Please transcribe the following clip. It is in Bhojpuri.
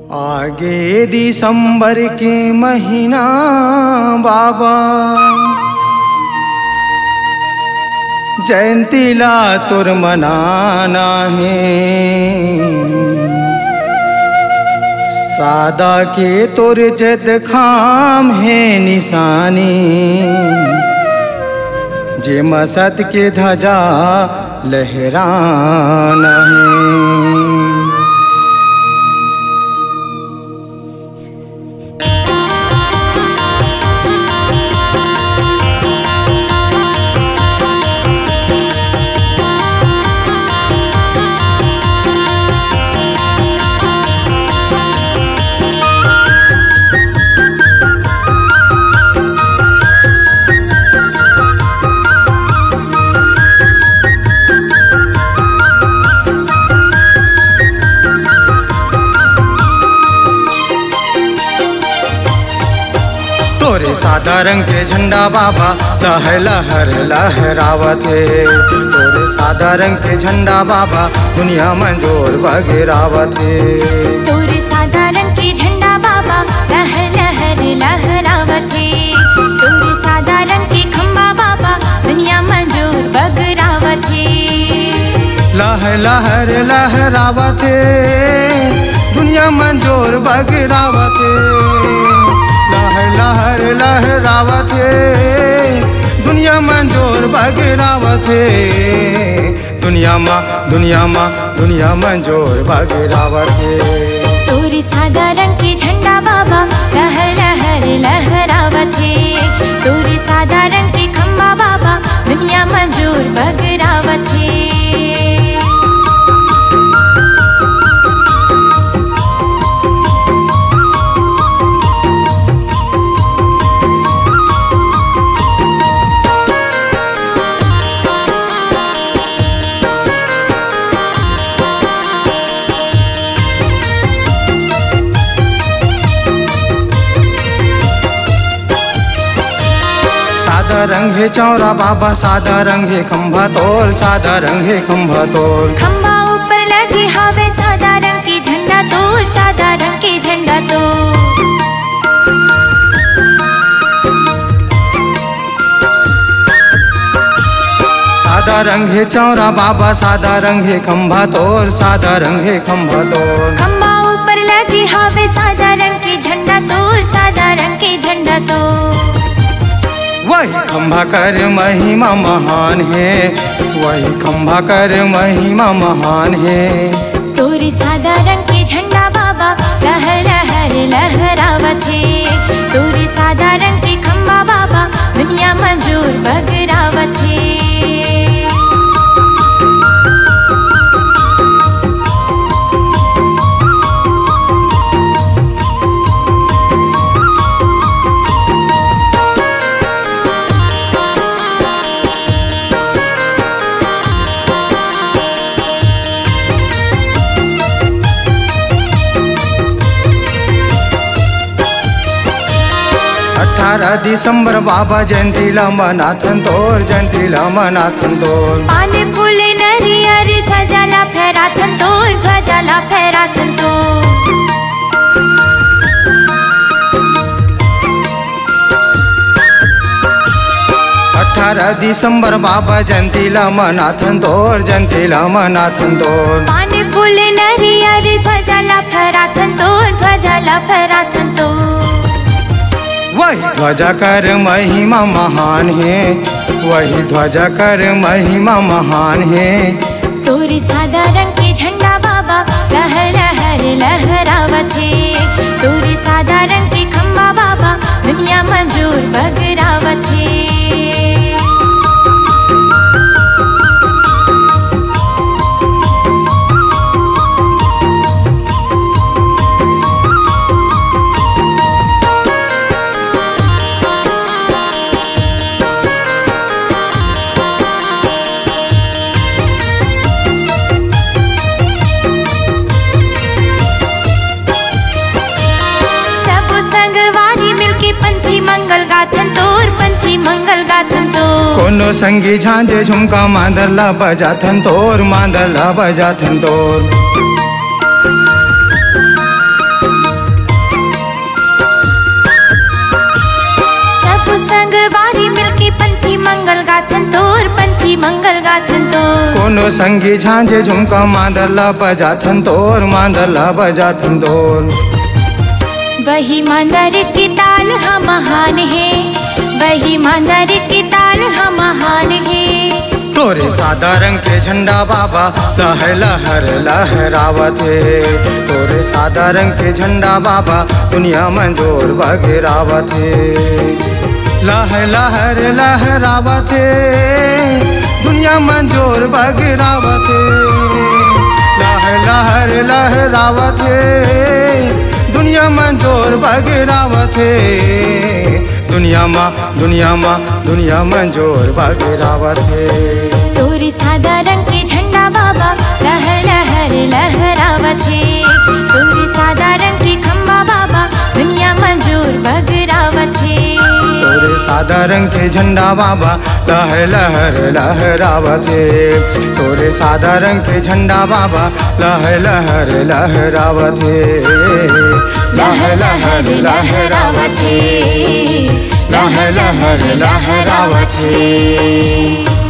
आगे दिसंबर के महीना बाबा जयंतीला तुर मनाना है। सादा के तुर जद खाम है निशानी, जे मसत के ध्वजा लहराना है। तोरे सादा रंग के झंडा बाबा लहर लहर लहरावत है। तोरे सादा रंग के झंडा बाबा दुनिया मंजोर बगरावत है। तोरे सादा रंग के झंडा बाबा लहर लहर लहरावत है। तोरे सादा रंग के खंबा बाबा दुनिया मंजोर बगरावत है। लहर लहर लहरावत है, दुनिया मंजोर बगरावत है। लहर लहर लहरावत है, दुनिया मंजोर बगरावत है। दुनिया मंजोर बगरावत है। तोरे सादा रंग के झंडा बाबा लहर लहर लहरावत है। तोरे सादा रंग के खंबा बाबा दुनिया मंजोर बगरावत है। सादा रंग है चौरा बाबा, सादा रंग है खंभा तोल, सादा रंग है खंभा तोल। खंभा ऊपर लगे हवे सादा रंग के झंडा तोल, सादा रंग के झंडा तोल। सादा रंग है चौरा बाबा, सादा रंग है खंभा तोल, सादा रंग है खंभा तोल। खंभा ऊपर लगे हवे सादा रंग के झंडा तोल, सादा रंग के झंडा तोल। वही खंभा कर महिमा महान है, वही खंभा कर महिमा महान है। तोरे सादा रंग के झंडा बाबा लहर लहर लहरावत है। तोरे सादा रंग के खंभा बाबा दुनिया मंजोर बगरावत है। दिसंबर बाबा जयंतीला मनाथन तोर, जयंतीला मनाथन तोर। पान फूल नरियर ध्वजाला फहराथन तोर, ध्वजाला फहराथन तोर। 18 दिसंबर बाबा जयंतीला मनाथन तोर, जयंतीला मनाथन तोर। पान फूल नरियर ध्वजाला फहराथन तोर, ध्वजाला फहराथन तोर। वही ध्वजा कर महिमा महान है, वही ध्वजा कर महिमा महान है। तोरे सादा रंग के झंडा बाबा लहर लहर लहरावत है। तोरे सादा रंग के खंबा बाबा दुनिया मंजोर बगरावत है। कोनो संगी झांझे झुमका मांदरला बजाथन तोर, मांदरला बजाथन तोर। वही मंगल गाथन तो कोनो संगी झांझे झुमका मांदला बजाथन तोर मांदला बजाथन तोर। वही मांदर की ताल हाँ महान है, वही मांदर की ताल हाँ महान है। तोरे सादा रंग के झंडा बाबा लहर लहर लहरावत है। तोरे सादा रंग के झंडा बाबा दुनिया में जोर बगिरावत है। लहर लहर लहरावत है, दुनिया में जोर बगिरावत है। लहर लहर लहरावत है, दुनिया में जोर बगिरावत है। दुनिया में जोर बगिरावत है। तोरे सादा रंग के झंडा बाबा लहर लहर लहरावत है। तोरे सादा रंग के खम्बा बाबा दुनिया में जोर बगिरावत है। तोरे सादा रंग के झंडा बाबा लहर लहर लहरावत है। तोरे सादा रंग के झंडा बाबा लहर लहर लहरावत है। लहर लहर लहरावत है, लहर लहर लहरावत है।